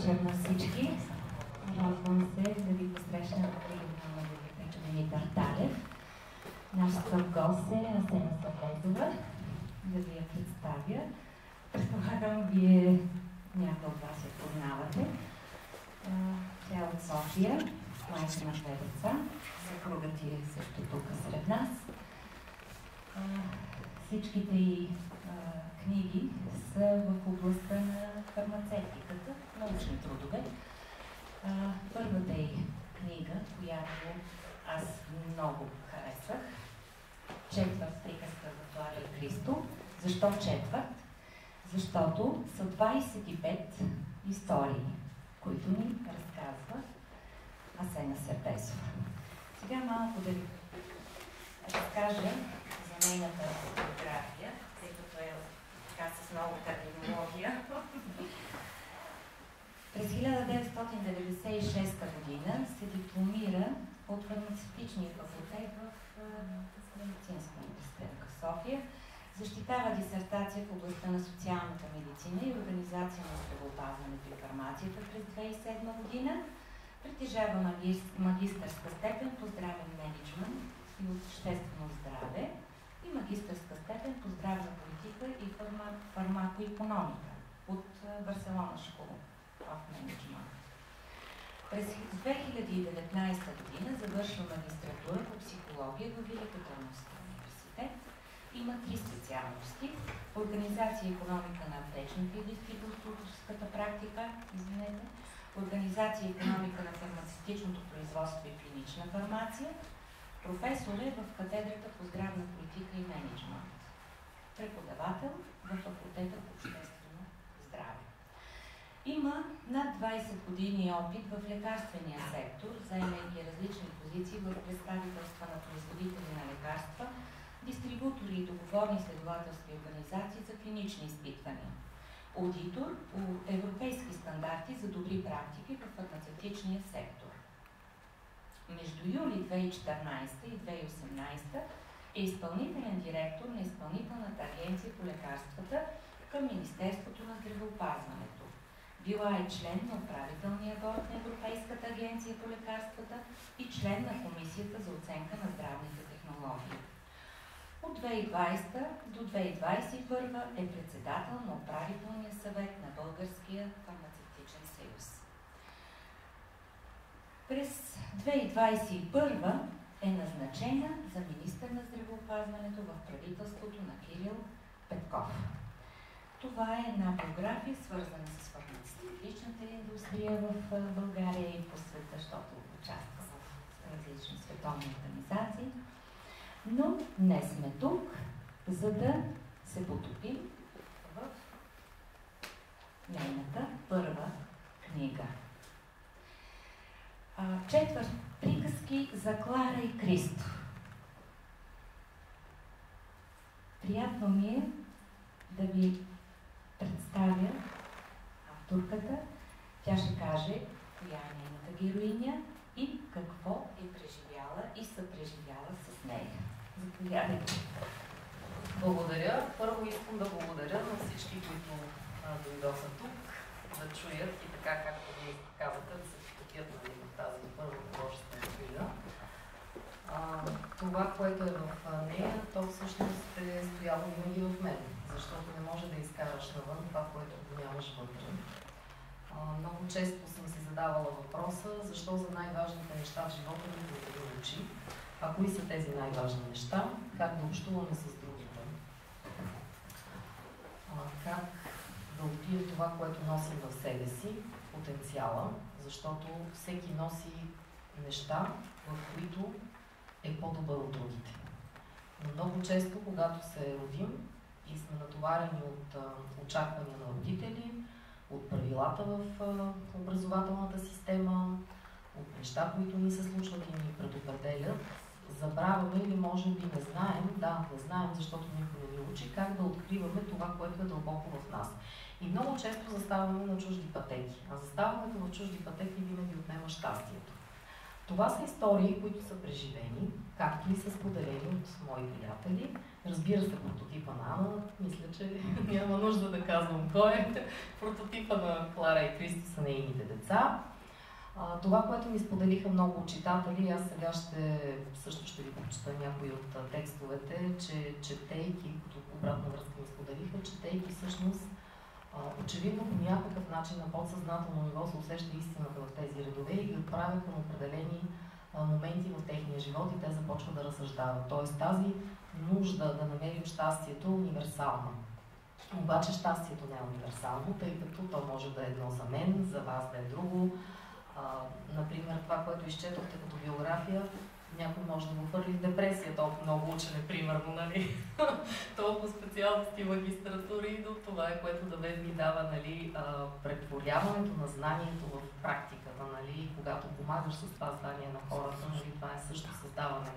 вечер на всички. Радвам се да ви посрещна в регионална библиотека Димитър Талев. Нашата гост е Асена Сърдезова. Да ви я представя. Предполагам, вие някой от вас я познавате. Тя е от София, майка на две деца. Съпругът ти е също тук сред нас. Всичките й книги са в областта на фармацевтиката, научни трудове. Първата й книга, която аз много харесвах, Четвърт приказка за Флавия и Христо. Защо четвърт? Защото са 25 истории, които ни разказва Асена Сърдезова. Сега малко да ви разкажа за нейната биография, тъй като е така с много терминология. През 1996 година се дипломира от фармацевтичния факултет в Медицинска университет в София. Защитава дисертация в областта на социалната медицина и организация на здравеопазването и фармацията през 2007 година. Притежава магистърска степен по здравен мениджмънт и обществено здраве и магистърска степен по здравна политика и фармакоикономика от Барселона школа of Management. През 2019 година завършва магистратура по психология в Великия Търновски университет. Има 3 специалности: организация и икономика на аптечната и дистрибуторската практика, организация и икономика на фармацевтичното производство и клинична фармация. Професор е в катедрата по здравна политика и менеджмент. Преподавател в факултета по обществено здраве. Има над 20 години опит в лекарствения сектор, заемайки различни позиции в представителства на производители на лекарства, дистрибутори и договорни изследователски организации за клинични изпитвания. Аудитор по европейски стандарти за добри практики в фармацевтичния сектор. Между юли 2014 и 2018 е изпълнителен директор на Изпълнителната агенция по лекарствата към Министерството на здравеопазването. Била е член на управителния борд на Европейската агенция по лекарствата и член на Комисията за оценка на здравните технологии. От 2020 до 2021 е председател на управителния съвет на Българския фармацевтичен съюз. През 2021 е назначена за министър на здравеопазването в правителството на Кирил Петков. Това е една биография, свързана с фармацевтичната индустрия в България и по света, защото участва в различни световни организации. Но днес сме тук, за да се потопим в нейната първа книга. Четвърт приказки за Клара и Христо. Приятно ми е да ви представя авторката. Тя ще каже коя е нейната героиня и какво е преживяла и съпреживяла с нея. Заповядайте. Благодаря. Първо искам да благодаря на всички, които дойдоха тук, да чуят и така, както вие казвате, да се втопят в тази първа художествена книга. Това, което е в нея, то всъщност е стояло винаги в мен, защото не може да изкараш навън това, което го нямаш вътре. Много често съм си задавала въпроса, защо за най-важните неща в живота никой не го учи, а кои са тези най-важни неща, как да общуваме с другите, как да открием това, което носим в себе си, потенциала, защото всеки носи неща, в които е по-добър от другите. Но много често, когато се родим и сме натоварени от очаквания на родители, от правилата в образователната система, от неща, които ни се случват и ни предопределят, забравяме или може би не знаем, защото никой не ни учи, как да откриваме това, което е дълбоко в нас. И много често заставаме на чужди пътеки. А заставането в чужди пътеки винаги отнема щастието. Това са истории, които са преживени, както и са споделени от мои приятели. Разбира се, прототипа на Ана, мисля, че няма нужда да казвам кой е. Прототипа на Клара и Кристо са нейните деца. Това, което ми споделиха много читатели, аз сега също ще ви прочета някои от текстовете, че четейки, като обратна връзка ми споделиха, четейки всъщност, очевидно по някакъв начин на подсъзнателно ниво се усеща истината в тези редове и ги отправя към определени моменти в техния живот и те започват да разсъждават. Тоест тази нужда да намерим щастието е универсална. Обаче щастието не е универсално, тъй като то може да е едно за мен, за вас да е друго. Например, това, което изчетохте като биография, някой може да го хвърли в депресия, толкова много учене, примерно, нали? Толкова специалности, магистратури и до това е, което да ми дава, нали, претворяването на знанието в практиката, нали? Когато помагаш с това знание на хората, нали, това е също създаване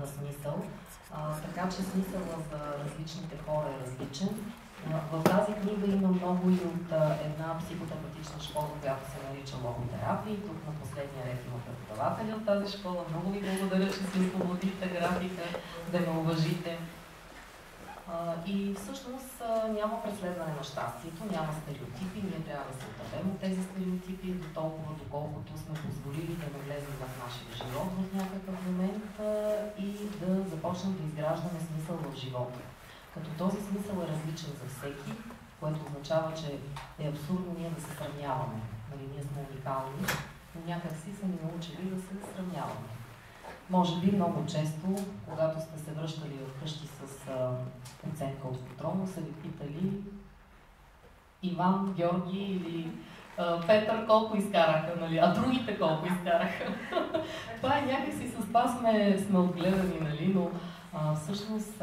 на смисъл. Така че смисълът за различните хора е различен. В тази книга има много и от една психотерапевтична школа, която се нарича логотерапия. И тук на последния ред има преподаватели от тази школа. Много ви благодаря, че си освободихте графика, да ме уважите. И всъщност няма преследване на щастието, няма стереотипи. Ние трябва да се отървем от тези стереотипи до толкова, доколкото сме позволили да навлезем в нашия живот в някакъв момент и да започнем да изграждаме смисъл в живота. Като този смисъл е различен за всеки, което означава, че е абсурдно ние да се сравняваме. Нали, ние сме уникални, но някак си са ни научили да се сравняваме. Може би много често, когато сте се връщали вкъщи с оценка от контролно, са ви питали Иван, Георги или Петър колко изкараха, нали? А другите колко изкараха. Това е някакси с това сме отгледани, нали? Но всъщност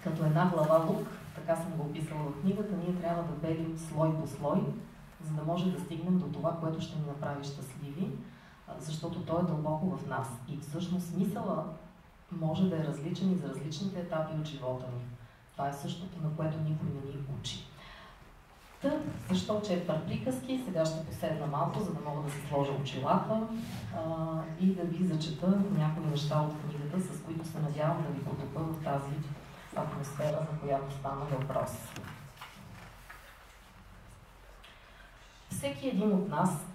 като една глава лук, така съм го описала в книгата, ние трябва да белим слой по слой, за да може да стигнем до това, което ще ни направи щастливи, защото то е дълбоко в нас. И всъщност смисъла може да е различен и за различните етапи от живота ни. Това е същото, на което никой не ни учи. Защо четвърт приказки? Сега ще поседна малко, за да мога да си сложа очилата и да ви зачета някои неща от книгата, с които се надявам да ви потопя в тази атмосфера, за която стана въпрос. Всеки един от нас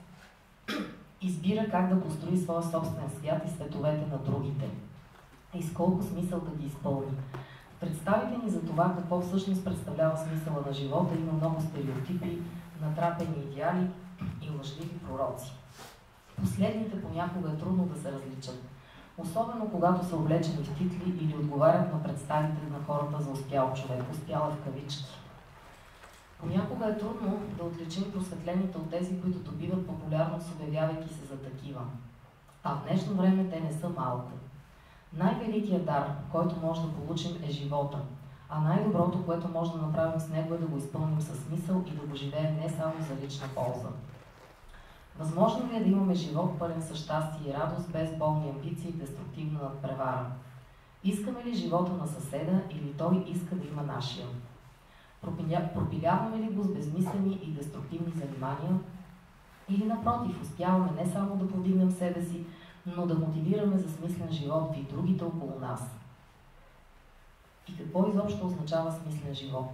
избира как да построи своя собствен свят и световете на другите. И с колко смисъл да ги изпълни. Представите ни за това какво всъщност представлява смисъла на живота има много стереотипи, натрапени идеали и лъжливи пророци. Последните понякога е трудно да се различат. Особено когато са облечени в титли или отговарят на представите на хората за успял човек, успяла в кавички. Понякога е трудно да отличим просветлените от тези, които добиват популярност, обявявайки се за такива. А в днешно време те не са малко. Най-великият дар, който може да получим, е живота, а най-доброто, което може да направим с него, е да го изпълним със смисъл и да го живеем не само за лична полза. Възможно ли е да имаме живот пълен със щастие и радост, без болни амбиции и деструктивна надпревара? Искаме ли живота на съседа или той иска да има нашия? Пропиляваме ли го с безмислени и деструктивни занимания? Или напротив, успяваме не само да повдигнем себе си, но да мотивираме за смислен живот и другите около нас? И какво изобщо означава смислен живот?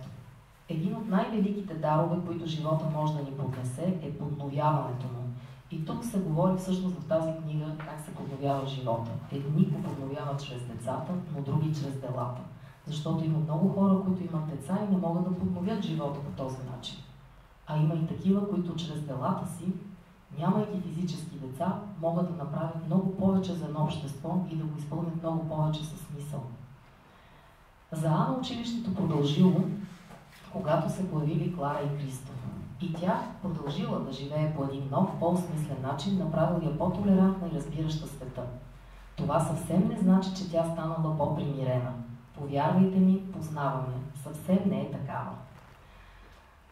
Един от най-великите дарове, които живота може да ни поднесе, е подновяването му. И тук се говори всъщност в тази книга как се подновява живота. Едни го подновяват чрез децата, но други чрез делата. Защото има много хора, които имат деца и не могат да подновят живота по този начин. А има и такива, които чрез делата си, нямайки физически деца, могат да направят много повече за едно общество и да го изпълнят много повече със смисъл. За Ана училището продължило, когато се появили Клара и Кристо. И тя продължила да живее по един нов, по-осмислен начин, направил я по-толерантна и разбираща света. Това съвсем не значи, че тя станала по-примирена. Повярвайте ми, познаваме. Съвсем не е такава.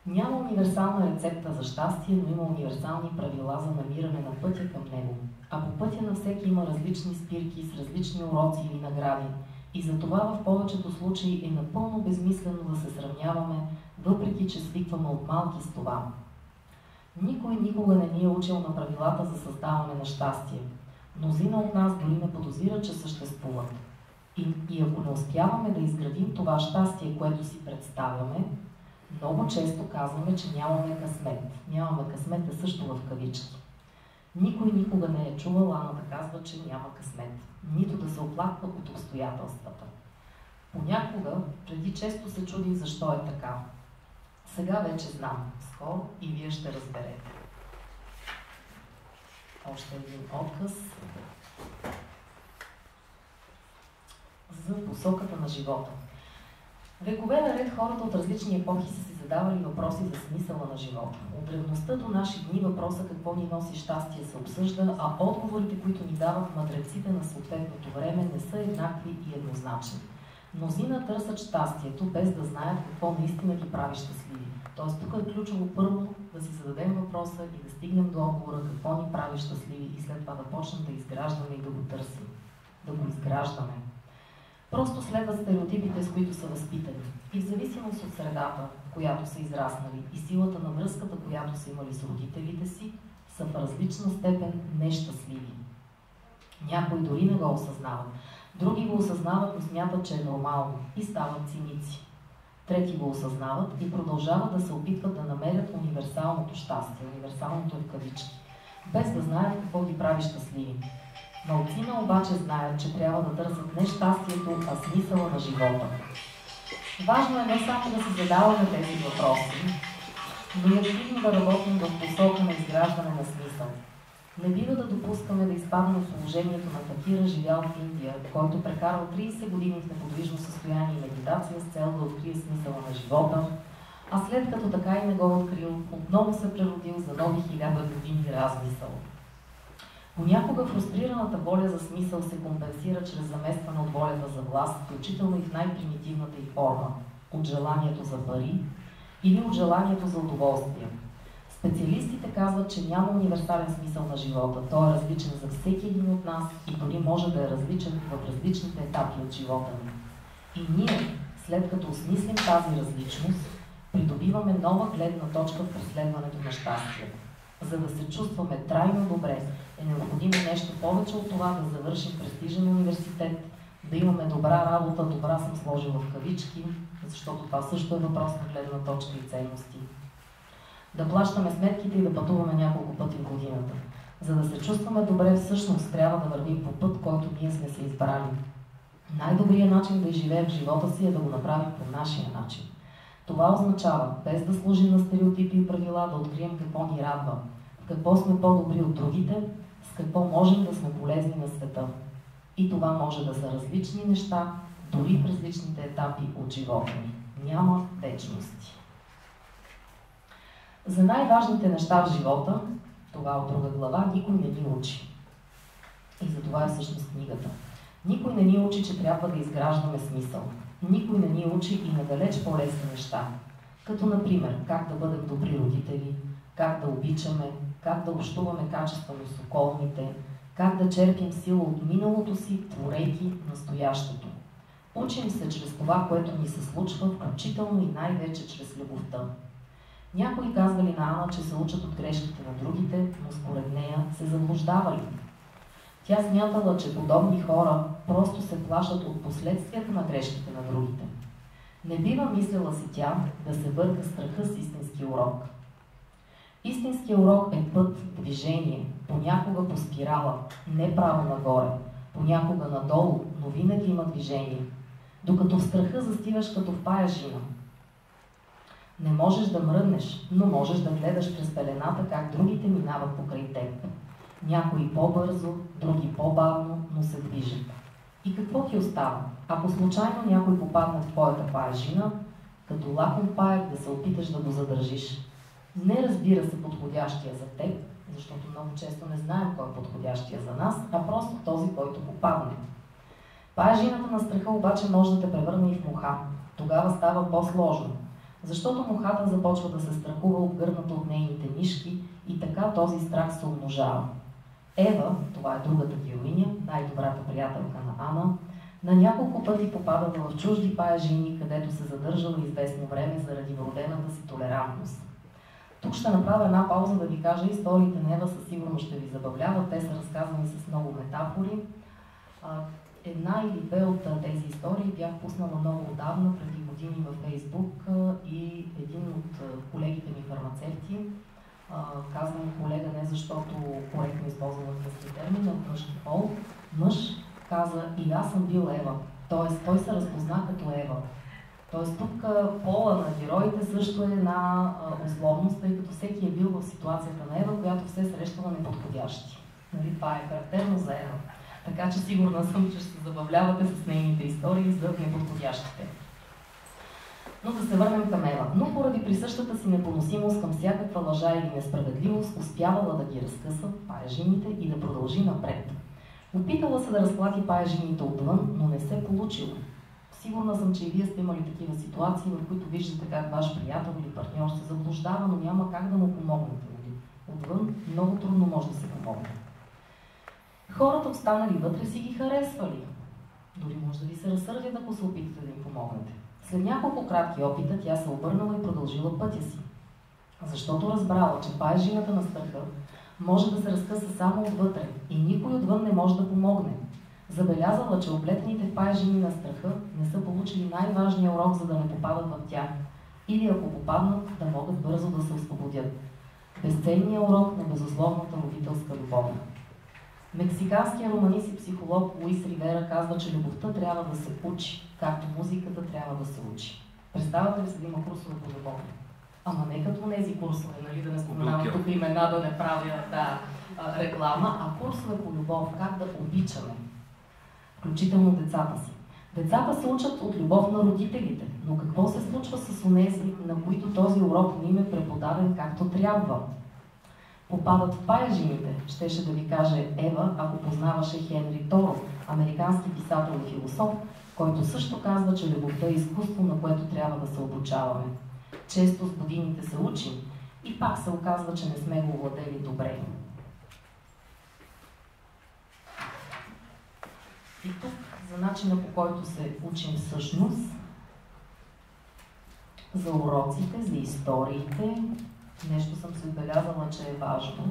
Няма универсална рецепта за щастие, но има универсални правила за намиране на пътя към него. А по пътя на всеки има различни спирки с различни уроци или награди. И затова в повечето случаи е напълно безмислено да се сравняваме, въпреки че свикваме от малки с това. Никой никога не ни е учил на правилата за създаване на щастие. Мнозина от нас дори не подозират, че съществуват. И ако не успяваме да изградим това щастие, което си представяме, много често казваме, че нямаме късмет. Нямаме късмет е също в кавички. Никой никога не е чувал Ана да казва, че няма късмет. Нито да се оплаква от обстоятелствата. Понякога, преди често се чудих защо е така. Сега вече знам. Скоро и вие ще разберете. Още един отказ за посоката на живота. Векове наред хората от различни епохи са си задавали въпроси за смисъла на живота. От древността до наши дни въпроса какво ни носи щастие се обсъжда, а отговорите, които ни дават мъдреците на съответното време, не са еднакви и еднозначни. Мнозина търсят щастието, без да знаят какво наистина ги прави щастливи. Тоест тук е ключово първо да си зададем въпроса и да стигнем до отговора какво ни прави щастливи и след това да почнем да изграждаме и да го търсим. Да го изграждаме. Просто следват стереотипите, с които са възпитани. И в зависимост от средата, в която са израснали и силата на връзката, която са имали с родителите си, са в различна степен нещастливи. Някои дори не го осъзнават. Други го осъзнават, но смятат, че е нормално и стават циници. Трети го осъзнават и продължават да се опитват да намерят универсалното щастие, универсалното е в кавички, без да знаят какво ги прави щастливи. Малцина обаче знаят, че трябва да търсят не щастието, а смисъла на живота. Важно е не само да си задаваме тези въпроси, но и активно да работим в посока на изграждане на смисъл. Не бива да допускаме да изпадаме в положението на факира, живял в Индия, който прекарал 30 години в неподвижно състояние и медитация с цел да открие смисъла на живота, а след като така и не го открил, отново се преродил за нови 1000 години размисъл. Понякога фрустрираната воля за смисъл се компенсира чрез заместване от волята за власт, включително и в най-примитивната й форма – от желанието за пари или от желанието за удоволствие. Специалистите казват, че няма универсален смисъл на живота. Той е различен за всеки един от нас и дори може да е различен в различните етапи от живота ни. И ние, след като осмислим тази различност, придобиваме нова гледна точка в преследването на щастието. За да се чувстваме трайно добре, е необходимо нещо повече от това да завършим престижен университет, да имаме добра работа, добра съм сложила в кавички, защото това също е въпрос на гледна точка и ценности. Да плащаме сметките и да пътуваме няколко пъти в годината. За да се чувстваме добре, всъщност трябва да вървим по път, който ние сме се избрали. Най-добрият начин да изживеем живота си е да го направим по нашия начин. Това означава, без да служим на стереотипи и правила, да открием какво ни радва, в какво сме по-добри от другите, с какво можем да сме полезни на света. И това може да са различни неща, дори в различните етапи от живота ни. Няма вечности. За най-важните неща в живота, това от друга глава, никой не ни учи. И за това е всъщност книгата. Никой не ни учи, че трябва да изграждаме смисъл. Никой не ни учи и надалеч по-лесни неща. Като, например, как да бъдем добри родители, как да обичаме, как да общуваме качествено с околните, как да черпим сила от миналото си, творейки настоящето. Учим се чрез това, което ни се случва, включително и най-вече чрез любовта. Някои казвали на Ана, че се учат от грешките на другите, но според нея се заблуждавали. Тя смятала, че подобни хора просто се плашат от последствията на грешките на другите. Не бива, мислила си тя, да се бърка страха с истински урок. Истинският урок е път, движение, понякога по спирала, не право нагоре, понякога надолу, но винаги има движение. Докато в страха застиваш като в паяжина. Не можеш да мръднеш, но можеш да гледаш през пелената как другите минават покрай теб. Някои по-бързо, други по-бавно, но се движат. И какво ти остава? Ако случайно някой попадне в твоята паяжина, като лаком паяк да се опиташ да го задържиш. Не разбира се подходящия за теб, защото много често не знаем кой е подходящия за нас, а просто този, който попадне. Паяжината на страха обаче може да те превърне и в муха. Тогава става по-сложно, защото мухата започва да се страхува обгърната от нейните нишки и така този страх се умножава. Ева, това е другата героиня, най-добрата приятелка на Ана, на няколко пъти попадала в чужди паяжини, където се задържала известно време заради вродената си толерантност. Тук ще направя една пауза да ви кажа, историите на Ева със сигурност ще ви забавляват. Те са разказани с много метафори. Една или две от тези истории бях пуснала много отдавна, преди години във Фейсбук, и един от колегите ми фармацевти, казвам колега не защото коректно използвам късни термини, от мъжки пол, мъж каза: и аз съм бил Ева. Тоест той се разпозна като Ева. Тоест тук пола на героите също е една условност, тъй като всеки е бил в ситуацията на Ева, която все срещала неподходящи. Нали, това е характерно за Ева. Така че сигурна съм, че ще се забавлявате с нейните истории за неподходящите. Но да се върнем към Ева. Но поради присъщата си непоносимост към всякаква лъжа или несправедливост, успявала да ги разкъса паежините и да продължи напред. Опитала се да разплати паежините отвън, но не се получило. Сигурна съм, че и вие сте имали такива ситуации, в които виждате как ваш приятел или партньор се заблуждава, но няма как да му помогнете. Отвън много трудно може да се помогне. Хората останали вътре си ги харесвали. Дори може да ви се разсърдят, ако се опитате да им помогнете. След няколко кратки опита тя се обърнала и продължила пътя си. Защото разбрала, че паежината на страха може да се разкъса само отвътре и никой отвън не може да помогне. Забелязала, че облепените паежини на страха не са получили най-важния урок, за да не попадат в тях. Или ако попаднат, да могат бързо да се освободят. Безценният урок на безусловната родителска любов. Мексиканският романист и психолог Луис Ривера казва, че любовта трябва да се учи, както музиката трябва да се учи. Представяте ли се да има курсове по любов? Ама не като тези курсове, нали, да не споменавам тук имена, да не правя реклама, а курсове по любов, как да обичаме, включително децата си. Децата се учат от любов на родителите, но какво се случва с онези, на които този урок не им е преподаден както трябва? Попадат в паежините, щеше да ви каже Ева, ако познаваше Хенри Торо, американски писател и философ, който също казва, че любовта е изкуство, на което трябва да се обучаваме. Често с годините се учим и пак се оказва, че не сме го овладели добре. И тук за начина, по който се учим всъщност, за уроците, за историите, нещо съм се отбелязала, че е важно.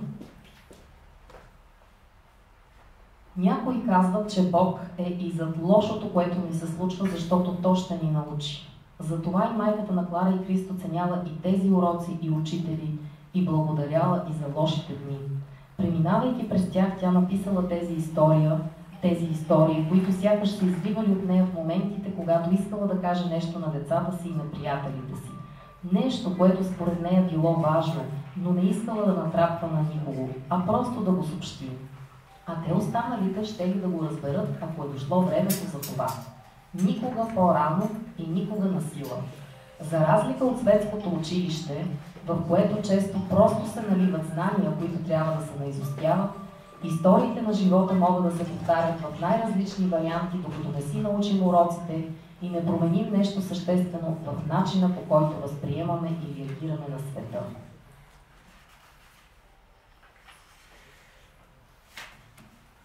Някои казват, че Бог е и зад лошото, което ни се случва, защото То ще ни научи. Затова и майката на Клара и Кристо ценяла и тези уроци и учители и благодаряла и за лошите дни. Преминавайки през тях, тя написала тези истории, които сякаш се изливали от нея в моментите, когато искала да каже нещо на децата си и на приятелите си. Нещо, което според нея било важно, но не искала да натрапва на никого, а просто да го съобщи. А те останалите ще ли да го разберат, ако е дошло времето за това. Никога по-рано и никога на сила. За разлика от светското училище, в което често просто се наливат знания, които трябва да се наизустяват, историите на живота могат да се повтарят в най-различни варианти, докато не си научим уроците и не променим нещо съществено в начина, по който възприемаме и реагираме на света.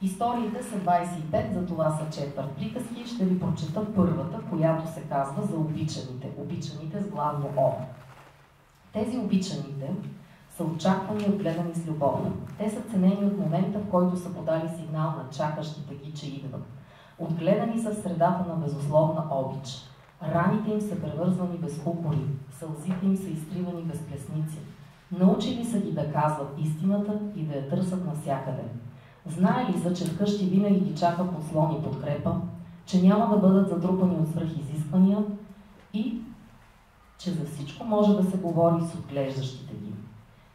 Историите са 25, за това са четвърт приказки. Ще ви прочета първата, която се казва за обичаните. Обичаните с главно О. Тези обичаните са очаквани и отгледани с любов. Те са ценени от момента, в който са подали сигнал на чакащите ги, че идват. Отгледани са в средата на безусловна обич. Раните им са превързвани без укори, сълзите им са изтривани без плесници. Научили са ги да казват истината и да я търсят навсякъде. Знаели са, че вкъщи винаги ги чака подслон и подкрепа, че няма да бъдат затрупани от свръхизисквания и че за всичко може да се говори с отглеждащите ги.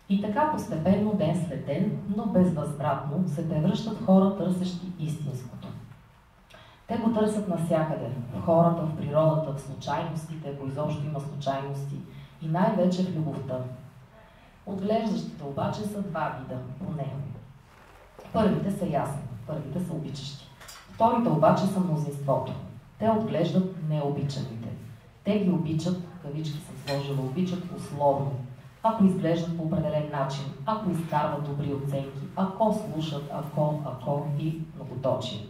И така постепенно, ден след ден, но безвъзвратно, се превръщат хора, търсещи истинското. Те го търсят навсякъде. В хората, в природата, в случайностите, ако изобщо има случайности, и най-вече в любовта. Отглеждащите обаче са два вида, поне. Първите са ясни, първите са обичащи. Вторите обаче са мнозинството. Те отглеждат необичаните. Те ги обичат, кавички съм сложила, обичат условно. Ако изглеждат по определен начин, ако изкарват добри оценки, ако слушат, ако и многоточие.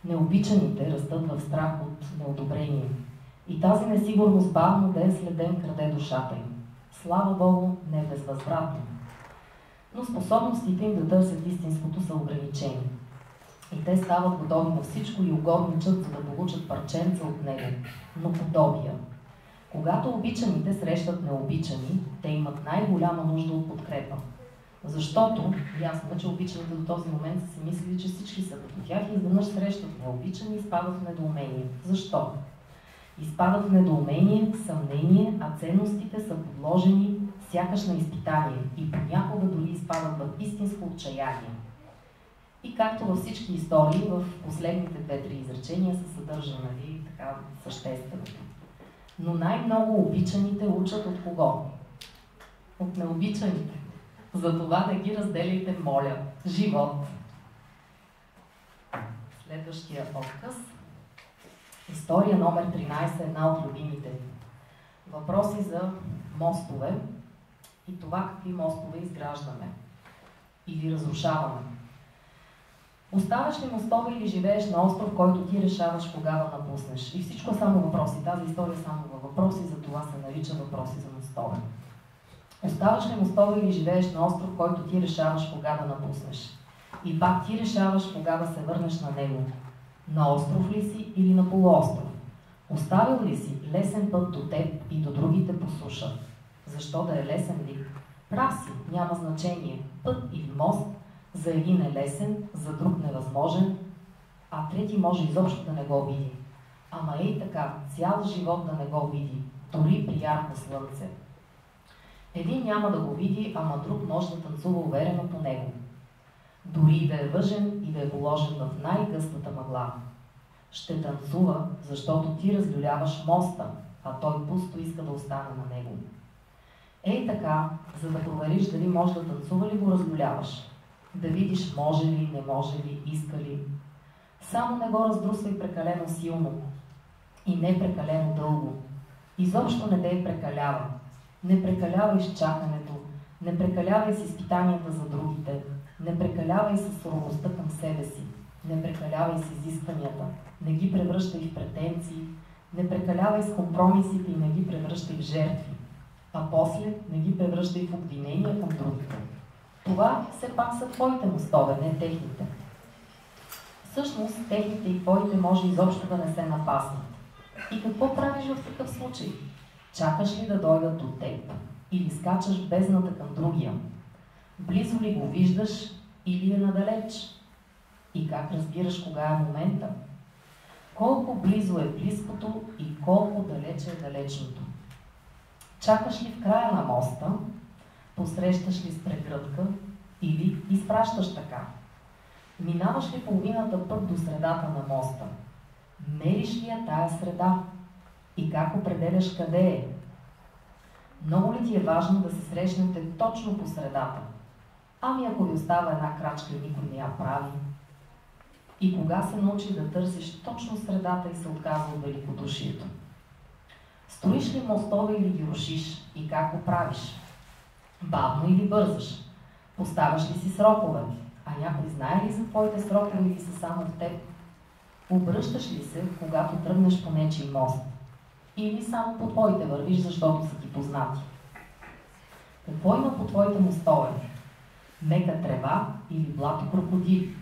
Необичаните растат в страх от неодобрение. И тази несигурност бавно ден след ден краде душата им. Слава Богу, не безвъзвратно. Но способностите им да търсят истинското са ограничени. И те стават готови на всичко и угодничат, за да получат парченца от него, но подобия. Когато обичаните срещат необичани, те имат най-голяма нужда от подкрепа. Защото, ясно е, че обичаните до този момент са си мислили, че всички са като тях и изведнъж срещат необичани и изпадат в недоумение. Защо? Изпадат в недоумение, съмнение, а ценностите са подложени сякаш на изпитание и понякога дори изпадат в истинско отчаяние. И както във всички истории, в последните 2-3 изречения се съдържа, нали, така същественото. Но най-много обичаните учат от кого? От необичаните. Затова не ги разделяйте, моля. Живот. Следващия отказ. История номер 13, една от любимите ми. Въпроси за мостове и това какви мостове изграждаме или разрушаваме. Оставяш ли мостове или живееш на остров, който ти решаваш кога да напуснеш? И всичко е само въпроси. Тази история е само във въпроси, затова се нарича въпроси за мостове. Оставаш ли мостове или живееш на остров, който ти решаваш кога да напуснеш? И пак ти решаваш кога да се върнеш на него. На остров ли си или на полуостров? Оставил ли си лесен път до теб и до другите по суша? Защо да е лесен ли? Прав си, няма значение. Път или мост за един е лесен, за друг невъзможен, а трети може изобщо да не го види. Ама ей така, цял живот да не го види, дори при ярко слънце. Един няма да го види, ама друг може да танцува уверено по него. Дори да е въжен и да е положен в най-гъстата мъгла. Ще танцува, защото ти разлюляваш моста, а той пусто иска да остане на него. Ей така, за да провериш дали може да танцува ли го разлюляваш. Да видиш може ли, не може ли, иска ли. Само не го раздрусвай прекалено силно и не прекалено дълго. Изобщо не дей прекалява. Не прекалявай с чакането, не прекалявай с изпитанията за другите, не прекалявай с суровостта към себе си, не прекалявай с изискванията, не ги превръщай в претенции, не прекалявай с компромисите и не ги превръщай в жертви, а после не ги превръщай в обвинения към другите. Това все пак са твоите мостове, не техните. Всъщност, техните и твоите може изобщо да не се напаснат. И какво правиш в такъв случай? Чакаш ли да дойдат до теб? Или скачаш в бездната към другия? Близо ли го виждаш или е надалеч? И как разбираш кога е момента? Колко близо е близкото и колко далече е далечното? Чакаш ли в края на моста? Посрещаш ли с прегръдка или изпращаш така? Минаваш ли половината път до средата на моста? Мериш ли я тая среда? И как определяш къде е? Много ли ти е важно да се срещнете точно по средата? Ами ако ви остава една крачка и никой не я прави? И кога се научи да търсиш точно средата и се отказва от великодушието? Строиш ли мостове или ги рушиш? И как го правиш? Бавно или бързаш? Поставяш ли си срокове? А някой знае ли за твоите срокове или са само в теб? Обръщаш ли се, когато тръгнеш по нечий мост? Или само по твоите вървиш, защото са ти познати? Какво има по твоите мостове? Мека трева или блато крокодили?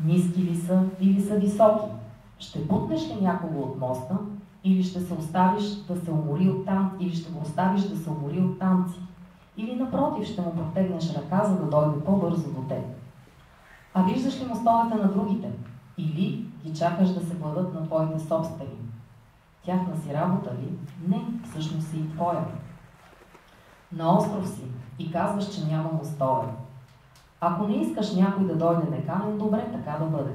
Ниски ли са или са високи? Ще бутнеш ли някого от моста или ще се оставиш да се умори от там, или ще го оставиш да се умори от танци? Или напротив ще му протегнеш ръка, за да дойде по-бързо до теб? А виждаш ли мостовете на другите? Или ги чакаш да се плават на твоите собствени? Тяхна си работа ли? Не, всъщност си и твоя. На остров си и казваш, че няма мостове. Ако не искаш някой да дойде неканен, добре, така да бъде.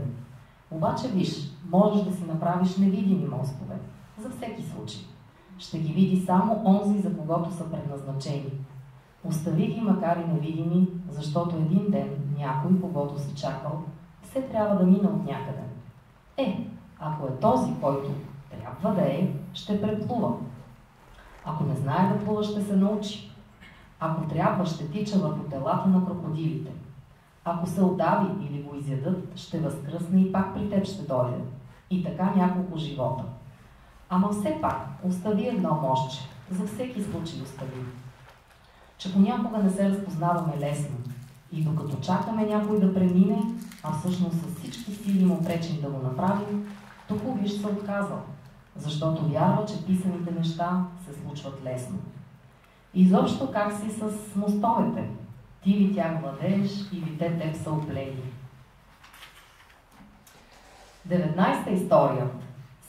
Обаче виж, можеш да си направиш невидими мостове. За всеки случай. Ще ги види само онзи, за когото са предназначени. Остави ги, макар и невидими, защото един ден някой, когото си чакал, все трябва да мине от някъде. Ако е този, който трябва да е, ще преплува. Ако не знае да плува, ще се научи. Ако трябва, ще тича върху телата на крокодилите. Ако се удави или го изядат, ще възкръсне и пак при теб ще дойде. И така няколко живота. Ама все пак, остави едно мостче. За всеки случай остави. че понякога не се разпознаваме лесно и докато чакаме някой да премине, а всъщност с всички сили му пречим да го направим, тук виж се отказал, защото вярва, че писаните неща се случват лесно. Изобщо как си с мостовете? Ти ли тях владееш или те теб са оплели? 19-та история.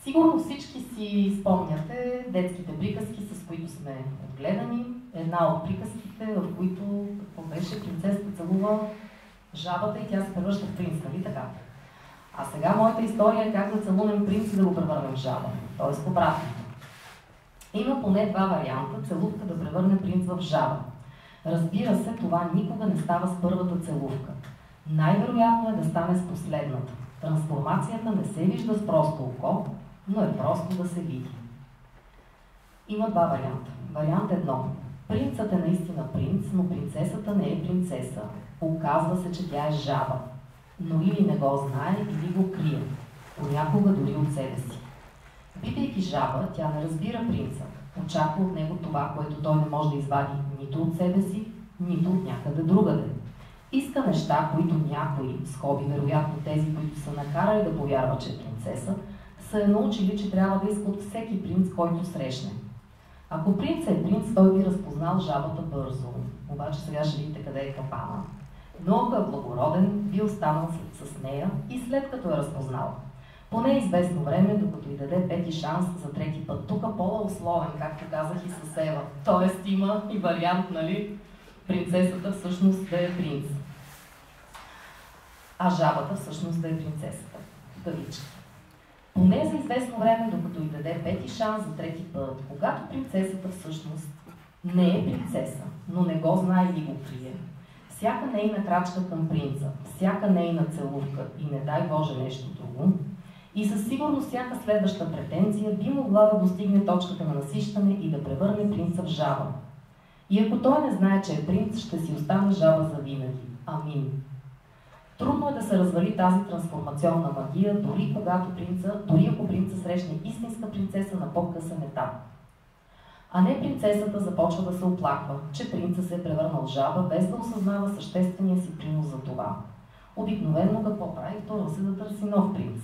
Сигурно всички си спомняте детските приказки, с които сме отгледани. Една от приказките, в които, какво беше, принцесата целува жабата и тя се превръща в принц, нали така? А сега моята история е как да целунем принц и да го превърнем в жаба, т.е. обратното. Има поне два варианта целувка да превърне принц в жаба. Разбира се, това никога не става с първата целувка. Най-вероятно е да стане с последната. Трансформацията не се вижда с просто око, но е просто да се види. Има два варианта. Вариант 1. Принцът е наистина принц, но принцесата не е принцеса. Оказва се, че тя е жаба. Но или не го знае, или го крие. Понякога дори от себе си. Бидейки жаба, тя не разбира принца. Очаква от него това, което той не може да извади нито от себе си, нито от някъде другаде. Иска неща, които някои, скоби вероятно тези, които са накарали да повярва, че е принцеса, са я научили, че трябва да иска от всеки принц, който срещне. Ако принц е принц, той би разпознал жабата бързо. Обаче сега ще видите къде е капана. Но ако е благороден, би останал с нея и след като е разпознал. Поне известно време, докато й даде пети шанс за трети път. Тук пола условен, както казах и с Ева. Тоест има и вариант, нали, принцесата всъщност да е принц. А жабата всъщност да е принцесата. Кавички. Поне за известно време, докато й даде пети шанс за трети път, когато принцесата всъщност не е принцеса, но не го знае или го крие, всяка нейна крачка към принца, всяка нейна целувка и не дай Боже нещо друго, и със сигурност всяка следваща претенция би могла да достигне точката на насищане и да превърне принца в жаба. И ако той не знае, че е принц, ще си остане жаба завинаги. Амин. Трудно е да се развали тази трансформационна магия, дори ако принца срещне истинска принцеса на по-късен етап. А не принцесата започва да се оплаква, че принца се е превърнал в жаба, без да осъзнава съществения си принос за това. Обикновено какво прави? Второ се да търси нов принц.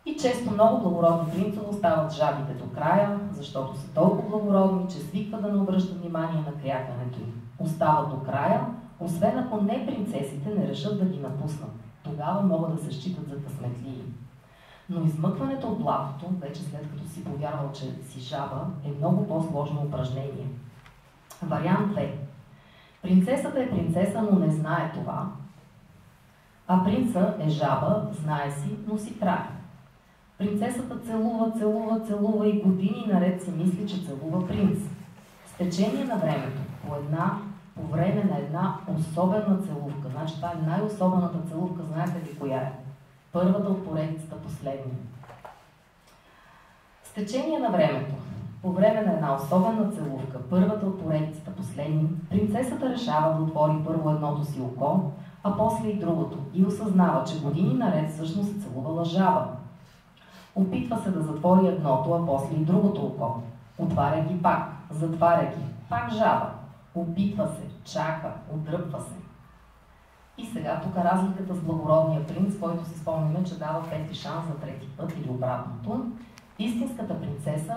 И често много благородни принцове остават жабите до края, защото са толкова благородни, че свикват да не обръщат внимание на крякането им. Остават до края, освен ако не принцесите не решат да ги напуснат. Тогава могат да се считат за късметлии. Но измъкването от блатото, вече след като си повярвал, че си жаба, е много по-сложно упражнение. Вариант 2. Принцесата е принцеса, но не знае това. А принца е жаба, знае си, но си трае. Принцесата целува и години наред си мисли, че целува принц. С течение на времето, по време на една особена целувка, значи това е най-особената целувка, знаете ли коя е? Първата от поредицата, последния. С течение на времето, по време на една особена целувка, първата от поредицата, последния, принцесата решава да отвори първо едното си око, а после и другото, и осъзнава, че години наред всъщност се целувала жаба. Опитва се да затвори едното, а после и другото око. Отваря ги пак, затваря ги, пак жаба. Опитва се, чака, отдръпва се. И сега тук разликата с благородния принц, който си спомняме, че дава пети шанс за трети път или обратното. Истинската принцеса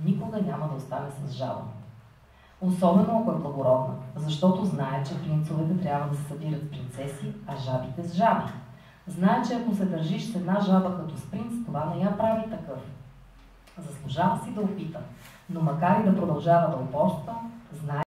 никога няма да остане с жаба. Особено ако е благородна, защото знае, че принцовете трябва да се събират с принцеси, а жабите с жаби. Знае, че ако се държиш с една жаба като с принц, това не я прави такъв. Заслужава си да опита, но макар и да продължава да упорства,